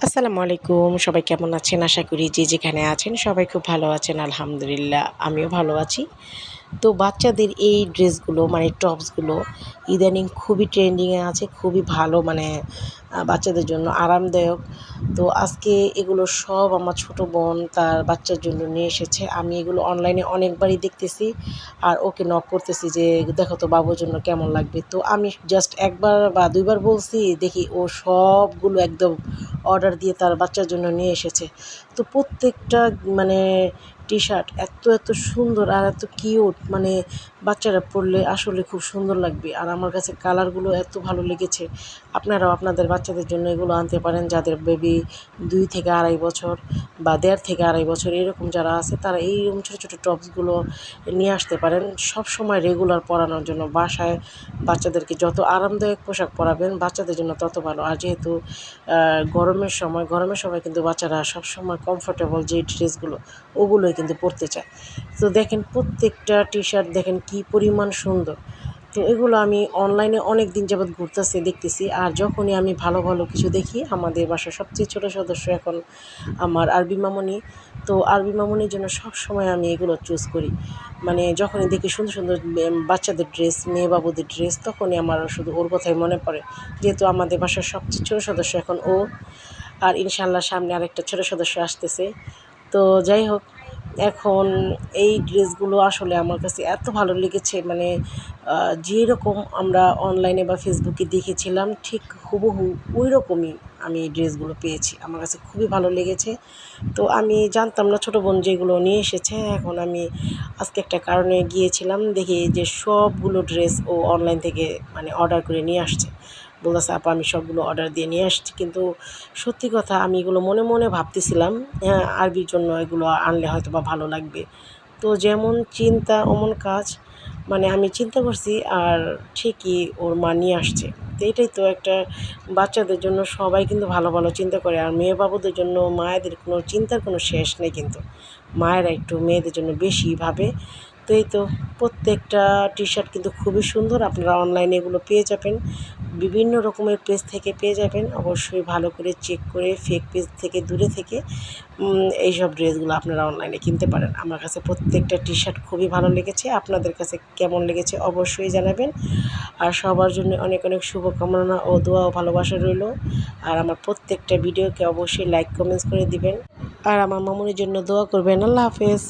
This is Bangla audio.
আসসালামু আলাইকুম। সবাই কেমন আছেন? আশা করি যে যেখানে আছেন সবাই খুব ভালো আছেন। আলহামদুলিল্লাহ আমিও ভালো আছি। তো বাচ্চাদের এই ড্রেসগুলো মানে টপসগুলো ইদানিং খুবই ট্রেন্ডিংয়ে আছে। খুবই ভালো মানে বাচ্চাদের জন্য আরামদায়ক। তো আজকে এগুলো সব আমার ছোট বোন তার বাচ্চার জন্য নিয়ে এসেছে। আমি এগুলো অনলাইনে অনেকবারই দেখতেছি আর ওকে নক করতেছি যে, "দেখো তো বাবুর জন্য কেমন লাগবে?" তো আমি জাস্ট ১ বার বা ২ বার বলছি, দেখি ও সবগুলো একদম অর্ডার দিয়ে তার বাচ্চার জন্য নিয়ে এসেছে। তো প্রত্যেকটা মানে টি-শার্ট এত সুন্দর আর এত কিউট, মানে বাচ্চারা পরলে আসলে খুব সুন্দর লাগবে। আর আমার কাছে কালারগুলো এত ভালো লেগেছে। আপনারাও আপনাদের বাচ্চাদের জন্য এগুলো আনতে পারেন, যাদের বেবি ২ থেকে ২.৫ বছর বা ১.৫ থেকে ২.৫ বছর এরকম যারা আছে তারা এইরকম ছোটো টপসগুলো নিয়ে আসতে পারেন সবসময় রেগুলার পরানোর জন্য। বাসায় বাচ্চাদেরকে যত আরামদায়ক পোশাক পরাবেন বাচ্চাদের জন্য তত ভালো। আর যেহেতু গরমের সময় কিন্তু বাচ্চারা সবসময় কমফোর্টেবল যে ড্রেসগুলো ওগুলোই কিন্তু পরতে চায়। তো দেখেন প্রত্যেকটা টি-শার্ট দেখেন কী পরিমাণ সুন্দর। তো এগুলো আমি অনলাইনে অনেক দিন যাবৎ ঘুরতেছি দেখতেছি, আর যখনই আমি ভালো কিছু দেখি, আমাদের বাসার সবচেয়ে ছোটো সদস্য এখন আমার আরবি মামুনি। তো আরবি মামুনির জন্য সবসময় আমি এগুলো চুজ করি। মানে যখনই দেখি সুন্দর বাচ্চাদের ড্রেস, মেয়ে বাবুদের ড্রেস, তখনই আমার শুধু ওর কথাই মনে পড়ে। যেহেতু আমাদের বাসার সবচেয়ে ছোটো সদস্য এখন ও, আর ইনশাআল্লাহ সামনে আরেকটা ছোটো সদস্য আসতেছে। তো যাই হোক, এখন এই ড্রেসগুলো আসলে আমার কাছে এত ভালো লেগেছে, মানে যেরকম আমরা অনলাইনে বা ফেসবুকে দেখেছিলাম ঠিক হুবহু ওই রকমই আমি এই ড্রেসগুলো পেয়েছি। আমার কাছে খুবই ভালো লেগেছে। তো আমি জানতাম না ছোটো বোন যেগুলো নিয়ে এসেছে। এখন আমি আজকে একটা কারণে গিয়েছিলাম, দেখি যে সবগুলো ড্রেস ও অনলাইন থেকে মানে অর্ডার করে নিয়ে আসছে। বলতেছে, "আপা আমি সবগুলো অর্ডার দিয়ে নিয়ে আসছি।" কিন্তু সত্যি কথা আমি এগুলো মনে ভাবতেছিলাম, হ্যাঁ, আরবির জন্য এগুলো আনলে হয়তো বা ভালো লাগবে। তো যেমন চিন্তা অমন কাজ, মানে আমি চিন্তা করছি আর ঠিকই ওর মা নিয়ে আসছে। তো এটাই তো একটা, বাচ্চাদের জন্য সবাই কিন্তু ভালো চিন্তা করে, আর মেয়ে বাবুদের জন্য মায়েদের কোনো চিন্তার কোনো শেষ নেই কিন্তু। মায়েরা একটু মেয়েদের জন্য বেশিই ভাবে। তো এই তো প্রত্যেকটা টি-শার্ট কিন্তু খুবই সুন্দর। আপনারা অনলাইনে এগুলো পেয়ে যাবেন। বিভিন্ন রকমের পেজ থেকে পেয়ে যাবেন। অবশ্যই ভালো করে চেক করে ফেক পেজ থেকে দূরে থেকে এইসব ড্রেসগুলো আপনারা অনলাইনে কিনতে পারেন। আমার কাছে প্রত্যেকটা টি-শার্ট খুবই ভালো লেগেছে। আপনাদের কাছে কেমন লেগেছে অবশ্যই জানাবেন। আর সবার জন্য অনেক শুভকামনা ও দোয়া ও ভালোবাসা রইলো। আর আমার প্রত্যেকটা ভিডিওকে অবশ্যই লাইক কমেন্টস করে দিবেন। আর আমার মামুনির জন্য দোয়া করবেন। আল্লাহ হাফেজ।